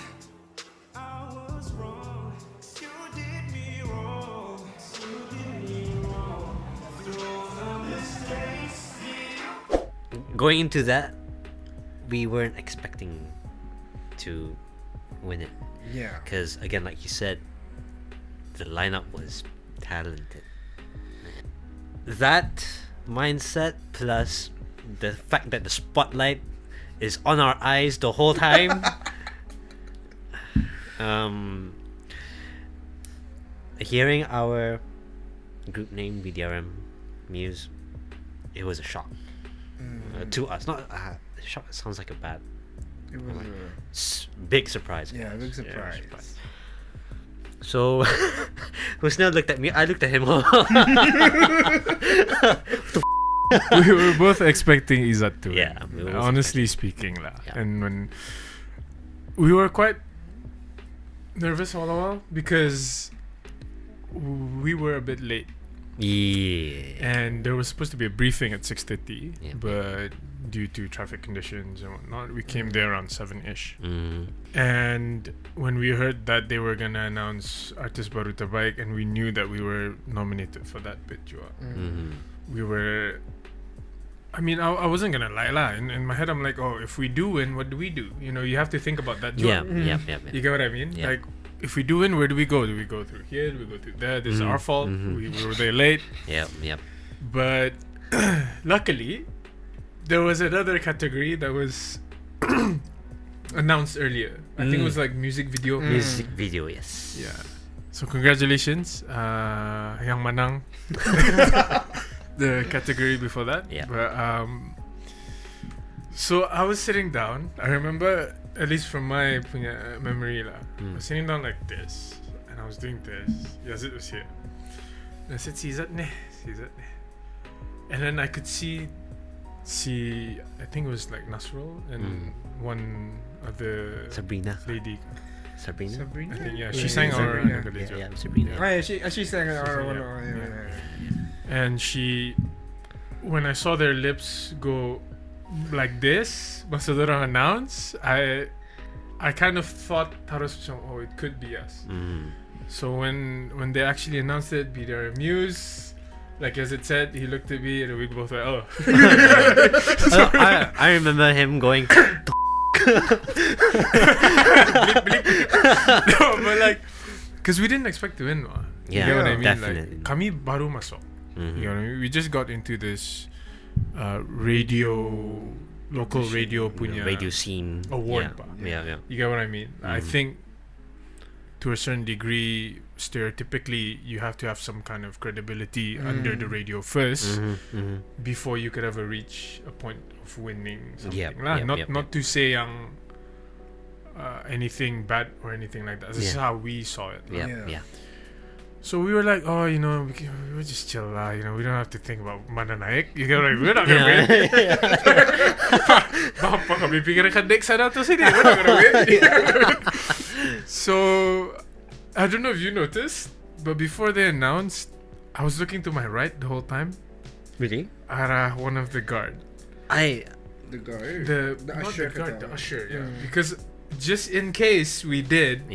You did me wrong. Going into that, we weren't expecting to win it. Yeah. Because, again, like you said, the lineup was talented. That mindset plus the fact that the spotlight is on our eyes the whole time. Hearing our group name Bdrm Muse, it was a shock to us. Not shock. Sounds like a bad. It was Big surprise. big surprise. So, Husna looked at me. I looked at him. We were both expecting Izzat to win. Yeah, we were honestly speaking lah. Yeah. And when we were quite nervous all the while because we were a bit late. Yeah. And there was supposed to be a briefing at 6:30, Yeah. but due to traffic conditions and whatnot, we came there around 7-ish. Mm. And when we heard that they were gonna announce Artis Baru Terbaik, and we knew that we were nominated for that bit, we were. I mean, I wasn't gonna lie lah. In my head, I'm like, oh, if we do win, what do we do? You know, you have to think about that. Yeah. You get what I mean? Yeah. Like, if we do win, where do we go? Do we go through here? Do we go through there? This is our fault. We were there late. Yep. But luckily, there was another category that was announced earlier. I think it was like music video. Music video, yes. Yeah. So congratulations, Yang Manang. The category before that. Yeah. But, so I was sitting down. I remember, at least from my memory, I was sitting down like this, and I was doing this. Yazid was here. And I said, Sizat ne. And then I could see, I think it was like Nasrul and one other Sabrina. lady. Sabrina? I think, yeah, she sang our Sabrina. Nagalijo. Yeah, Sabrina. Oh, yeah, she sang our one. And when I saw their lips go like this, masa dorang announce, I kind of thought, oh, it could be us. So when they actually announced it, Bdrm News, like as it said, he looked at me and we both went, oh. I remember him going. No, but like, because we didn't expect to win. You Yeah, get what I mean? definitely. Like, kami baru masuk. You know what I mean? We just got into this local radio punya Radio scene. award. Yeah. You get what I mean? I think to a certain degree, stereotypically, you have to have some kind of credibility under the radio first before you could ever reach a point of winning something. Not to say anything bad or anything like that. This is how we saw it. So we were like, oh, we'll just chill lah. We don't have to think about mana naik. You know, like, we're not gonna win. Bapa kami fikirkan next sana tu sini. We're not gonna win. So I don't know if you noticed, but before they announced, I was looking to my right the whole time. Really? Arah one of the guard. The guard. The usher. the usher. Yeah. Because just in case we did,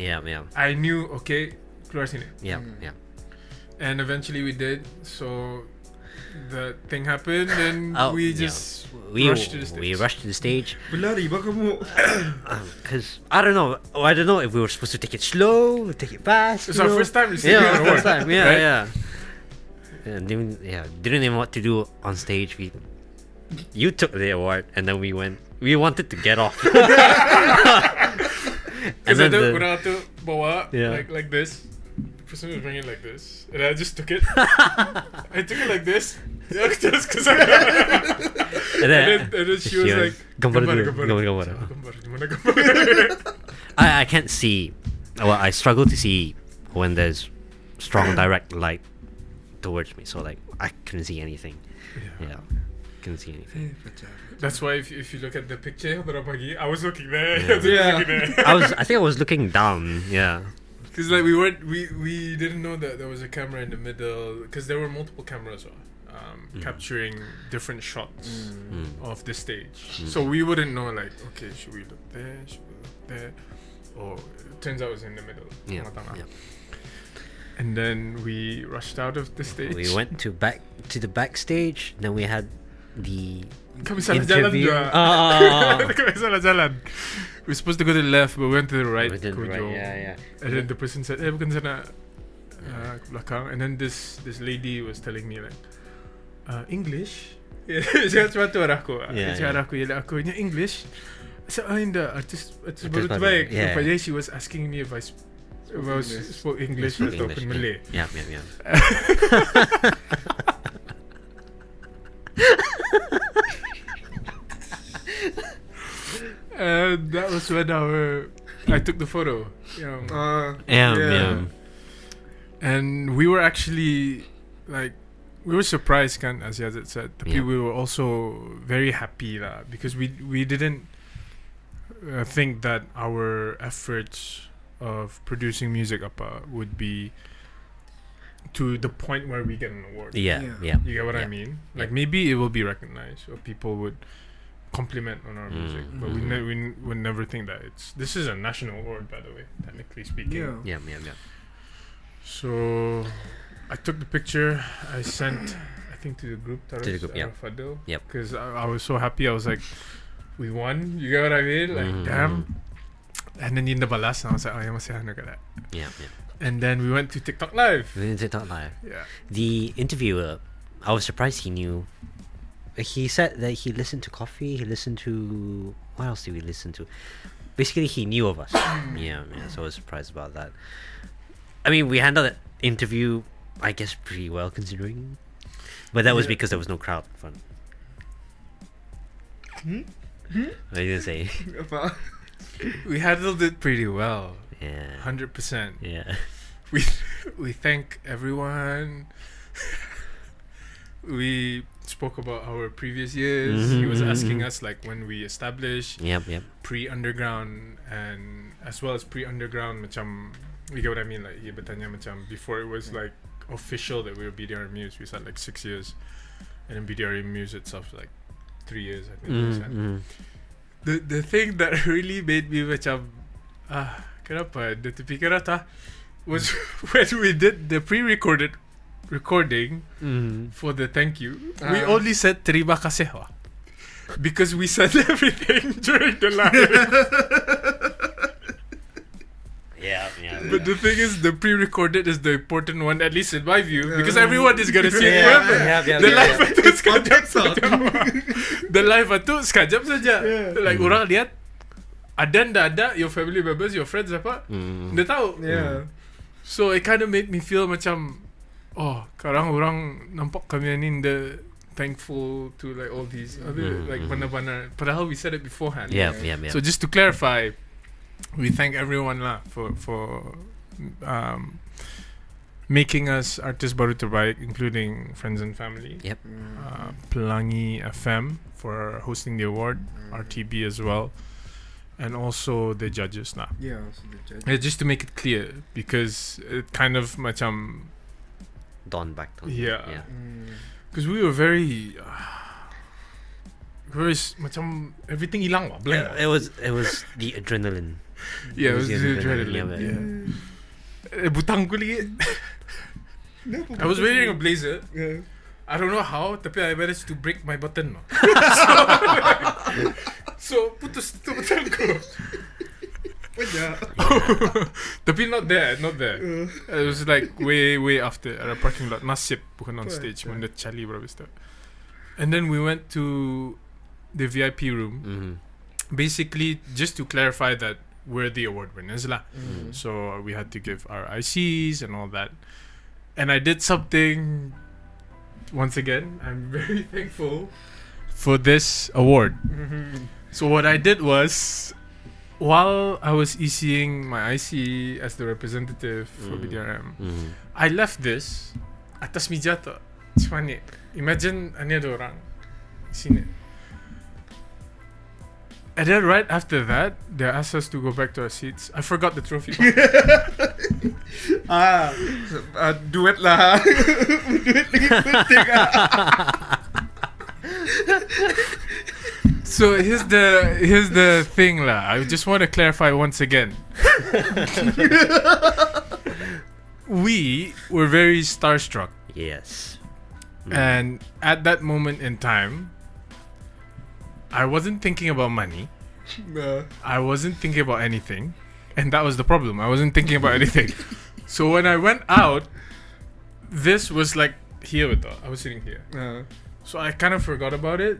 I knew, okay, keluar sini. And eventually we did. So the thing happened, and we rushed to the stage. We rushed to the stage. Berlari bah kamu. Because I don't know if we were supposed to take it slow, take it fast. It's our first time receiving an award. First time. Right? Didn't even know what to do on stage. You took the award, and then we wanted to get off. Because I took orang tu bawa like this. The person was bringing it like this, and I just took it. I took it like this. Just because and then she was like, gambar. I can't see. Well, I struggle to see when there's strong direct light towards me. So like I couldn't see anything. Couldn't see anything. That's why if you look at the picture, I was looking there. I think I was looking down. Yeah. Because like we didn't know that there was a camera in the middle, because there were multiple cameras capturing different shots of the stage. So we wouldn't know like, okay, should we look there? Should we look there? Or it turns out it was in the middle. And then we rushed out of the stage. We went to the backstage. Then we had the Kami salah jalan juga. Kami salah jalan. We're supposed to go to the left, but we went to the right. And then the person said, bukan sana, ke belakang. And then this lady was telling me like, English? Cakap macam tu arah aku. Cakap aku ni English. So indah, artis baru terbaik. Rupanya she was asking me if I spoke English ataupun Malay. Yeah. And that was when I took the photo. And we were actually like, we were surprised, as Yazid said. We were also very happy because we didn't think that our efforts of producing music would be to the point where we get an award. Yeah. You get what I mean? Like maybe it will be recognized or people would compliment on our music, but we would never think that this is a national award, by the way, technically speaking. Yeah. So I took the picture. I sent, I think, to the group. Mat Fadhil. Because I was so happy. I was like, we won. You get what I mean? Like, damn. And then in the balas, I was like, masih ano ka that. Yeah. And then we went to TikTok Live. Yeah. The interviewer, I was surprised he knew. He said that he listened to Coffee. He listened to, what else did we listen to? Basically, he knew of us. Yeah. So I was surprised about that. I mean, we handled that interview, I guess, pretty well considering. But that was because there was no crowd in front. What are you gonna say? We handled it pretty well. Yeah. 100%. Yeah. We thank everyone. We spoke about our previous years. He was asking us like when we established pre-underground, and as well as pre-underground macam, you get what I mean, like he bertanya macam before it was like official that we were Bdrm Muse, we said like 6 years, and then Bdrm Muse itself like 3 years, I think. The thing that really made me macam kenapa dia terfikir was when we did the pre-recorded recording for the thank you, we only said terima kasih because we said everything during the live. But the thing is, the pre-recorded is the important one, at least in my view, because everyone is gonna see it forever. The live itu sekejap saja. The live itu sekejap saja. Like orang lihat Adan dah ada, your family members, your friends apa, dia tahu. Yeah. So it kind of made me feel macam, oh, sekarang orang nampak kami ni the thankful to like all these other like bana-bana. Padahal we said it beforehand. Yeah. So just to clarify, we thank everyone lah for making us artis baru terbaik, including friends and family. Yep. Pelangi FM for hosting the award, RTB as well, and also the judges lah. Yeah, also the judge. Just to make it clear, because it kind of macam Dawn back on. yeah, because we were very macam everything hilang lah, blank. It was the adrenaline. Yeah, it was the the adrenaline, adrenaline. Butang ko lagi. I was wearing a blazer. Yeah. I don't know how, tapi I managed to break my button. No? So putus tu butang ko. Tapi not there. It was like way after at a parking lot. Nasib bukan on stage when the Charlie berhabis tu. And then we went to the VIP room. Basically, just to clarify that we're the award winners lah. So we had to give our ICs and all that. And I did something. Once again, I'm very thankful for this award. So what I did was, while I was ECing my IC as the representative for Bdrm, I left this atas meja tu. Cuma ni. Imagine ani ada orang sini. And then right after that, they asked us to go back to our seats. I forgot the trophy. Duet lah. Duet lagi penting So here's the thing lah. I just want to clarify once again. We were very starstruck. Yes. And at that moment in time, I wasn't thinking about money. I wasn't thinking about anything. And that was the problem. I wasn't thinking about anything. So when I went out, this was like here with I was sitting here. So I kind of forgot about it.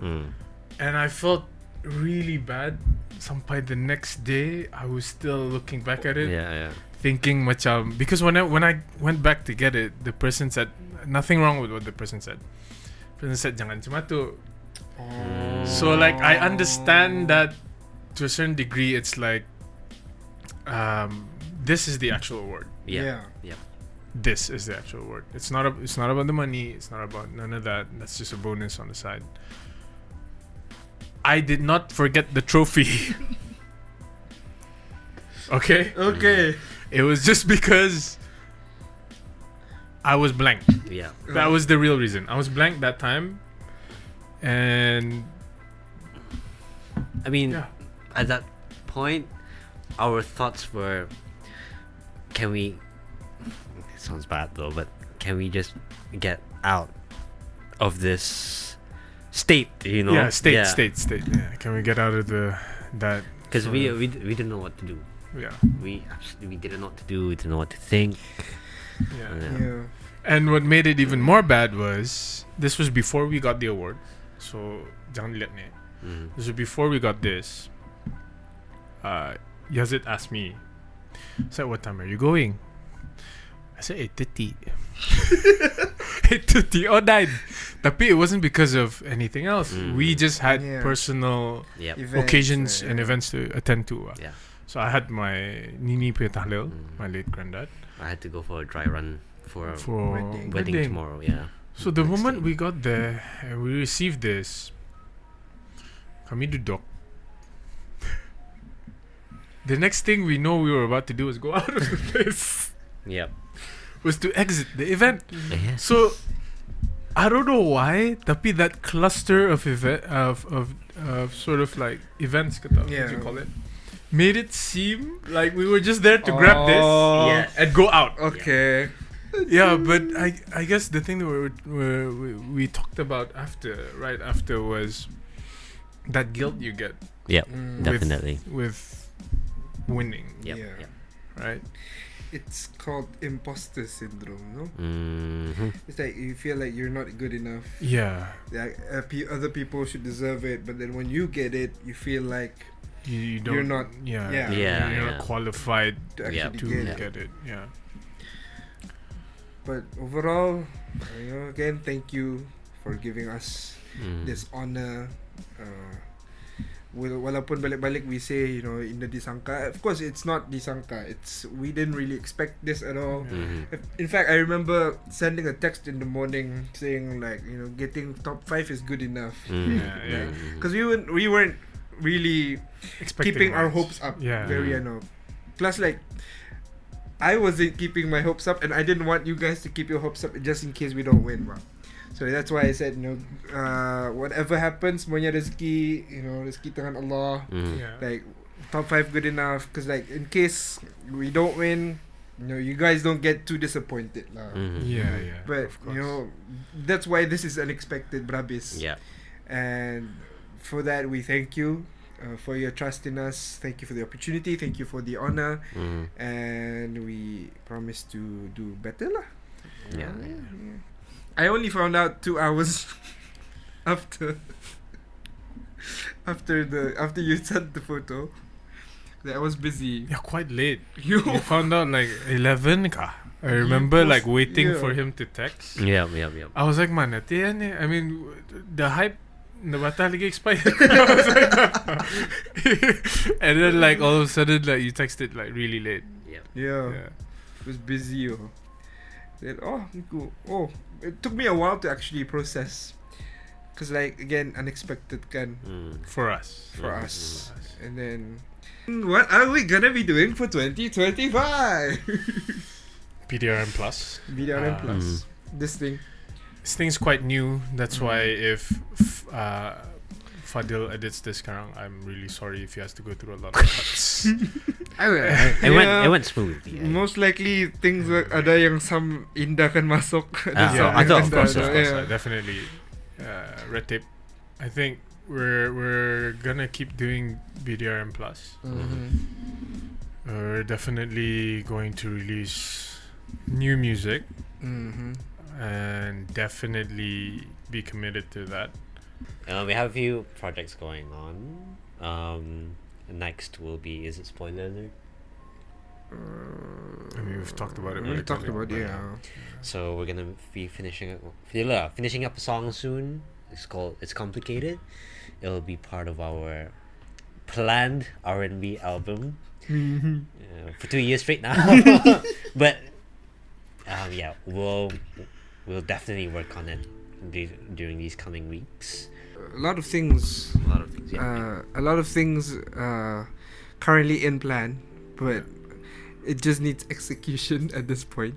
And I felt really bad. Sampai the next day, I was still looking back at it. Yeah. Thinking macam, because when I went back to get it, the person said nothing wrong with what the person said. The person said jangan cuma tu. So like I understand that to a certain degree. It's like this is the actual award. Yeah. This is the actual award. It's not about the money. It's not about none of that. That's just a bonus on the side. I did not forget the trophy. Okay. It was just because I was blank. Yeah. That was the real reason. I was blank that time. And I mean, yeah. at that point, our thoughts were, can we? It sounds bad though, but can we just get out of this state? You know? Yeah, state. Yeah. Can we get out of that? Because we didn't know what to do. Yeah. We didn't know what to do. We didn't know what to think. Yeah. And what made it even more bad was this was before we got the award. So jangan lihat ni. This was before we got this. Yazid asked me, said, "What time are you going?" I said 8:30. 8:30 or 9. Tapi it wasn't because of anything else. We just had personal occasions and events to attend to. Yeah. So I had my Nini punya tahlil, my late granddad. I had to go for a dry run for wedding tomorrow. Yeah. So the moment we got there and we received this, kami duduk. The next thing we know we were about to do was go out of the place. Yep. Was to exit the event. Yes. So I don't know why, tapi that cluster of sort of like events, what you call it, made it seem like we were just there to grab this and go out. Okay. Yeah, but I guess the thing that we talked about right after was that guilt you get. Yep, definitely. With winning. Yep. Right? It's called imposter syndrome, no? Mm-hmm. It's like you feel like you're not good enough. Yeah. Like other people should deserve it, but then when you get it, you feel like you don't. You're not. Yeah. Yeah. Yeah, You're yeah. not qualified To actually to get it. get it. Yeah. But overall, again, thank you for giving us Mm. this honor. Walaupun balik-balik we say, in the disangka. Of course, it's not disangka. We didn't really expect this at all. Mhm. In fact, I remember sending a text in the morning saying like, getting top 5 is good enough. Mm. Yeah. Because we weren't really keeping our hopes up. Yeah. Very Plus, like, I wasn't keeping my hopes up, and I didn't want you guys to keep your hopes up just in case we don't win. Wow. So that's why I said, whatever happens, semuanya rezeki, rezeki tangan Allah. Mm. Yeah. Like, top 5 good enough. Because, like, in case we don't win, you guys don't get too disappointed. Lah. Mhm. Yeah. But, of course. that's why this is unexpected, Brabis. Yeah. And for that, we thank you for your trust in us. Thank you for the opportunity. Thank you for the honor. Mhm. And we promise to do better lah. Yeah. I only found out 2 hours after you sent the photo that I was busy. Yeah, quite late. You You found out like 11 ka. I remember like waiting yeah. for him to text. Yeah. I was like, man, I mean, the hype, the bata lagi expired. I was like, and then like all of a sudden, like you texted like really late. yeah, it was busy. Then it took me a while to actually process, cause like again unexpected kan Mm. For us. for Mhm. us. And then what are we gonna be doing for 2025? Bdrm Plus. Bdrm Plus. This thing. This thing's quite new. That's why if Fadhil edits this sekarang, I'm really sorry if he has to go through a lot of cuts. It went smoothly. Most likely things ada yang some indah kan masuk. Ada some I thought, yang of course, indah, of course, yeah. Definitely. Red tape. I think we're gonna keep doing Bdrm Plus. Mhm. We're definitely going to release new music Mhm. and definitely be committed to that. We have a few projects going on. Next will be, is it spoiler alert? I mean, we've talked about it. We really talked quickly. about yeah. So we're gonna be finishing up a song soon. It's Complicated. It'll be part of our planned R&B album for 2 years straight now. But we'll definitely work on it during these coming weeks. A lot of things. A lot of things. Yeah. A lot of things currently in plan, but it just needs execution at this point.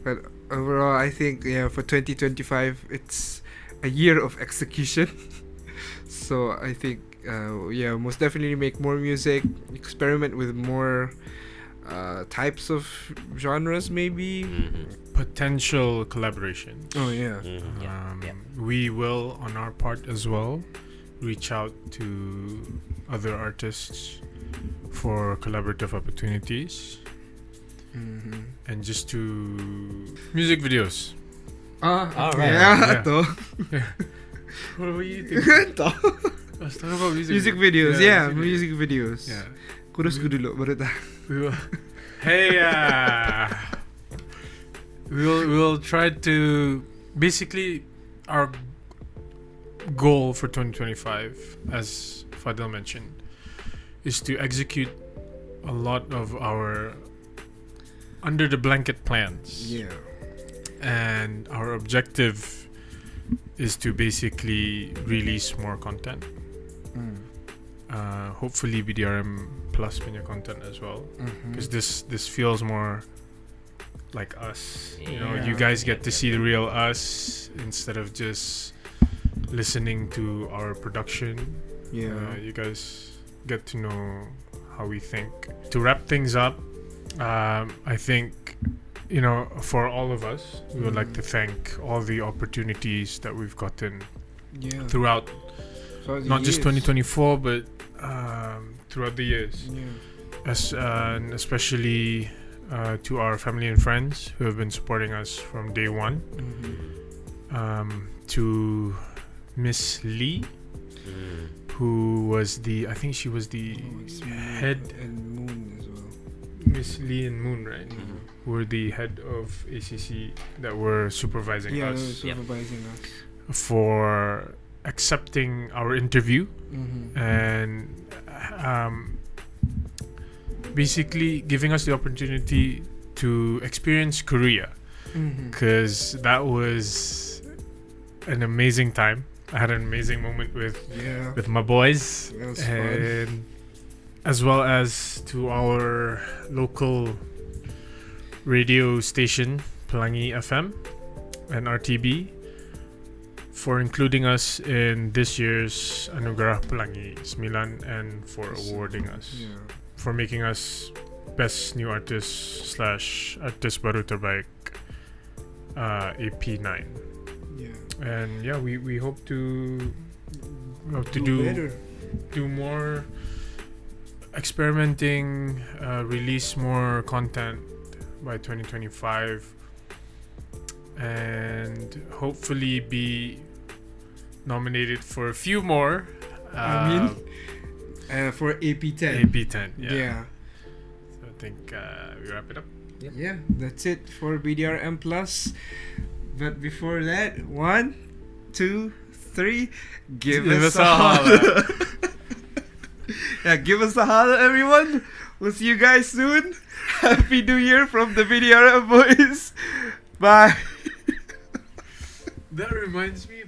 But overall, I think for 2025, it's a year of execution. So I think most definitely make more music, experiment with more types of genres, maybe. Potential collaboration. Oh yeah. We will, on our part as well, reach out to other artists for collaborative opportunities and just to music videos. Alright. Yeah, toh. What were you thinking? Let's talk about Music videos, music videos. Yeah. Kurus ko dulu, baru dah. We'll try to basically our goal for 2025, as Fadhil mentioned, is to execute a lot of our under the blanket plans. Yeah. And our objective is to basically release more content. Hopefully Bdrm Plus punya content as well, because this feels more like us. You guys get to see the real us instead of just listening to our production. You guys get to know how we think. To wrap things up, I think for all of us, we would like to thank all the opportunities that we've gotten throughout not just 2024 but throughout the years, and especially to our family and friends who have been supporting us from day one. To Miss Lee, who was I think she was the head, and Moon as well. Miss Lee and Moon, right? Who were the head of ACC that were supervising Yeah, us supervising us. for accepting our interview and basically giving us the opportunity to experience Korea, because that was an amazing time. I had an amazing moment with my boys, That was and fun. as well as to our local radio station, Pelangi FM and RTB, for including us in this year's Anugerah Pelangi 9 and for awarding us, for making us Best New Artist / Artist Baru Terbaik AP9. And yeah, we hope to do better. do more experimenting, release more content by 2025, and hopefully be nominated for a few more. For AP10. AP10, yeah. Yeah. So I think we wrap it up. Yeah, that's it for Bdrm Plus. But before that, 1, 2, 3, give us a holla. Yeah, give us a holla, everyone. We'll see you guys soon. Happy New Year from the Bdrm boys. Bye. That reminds me,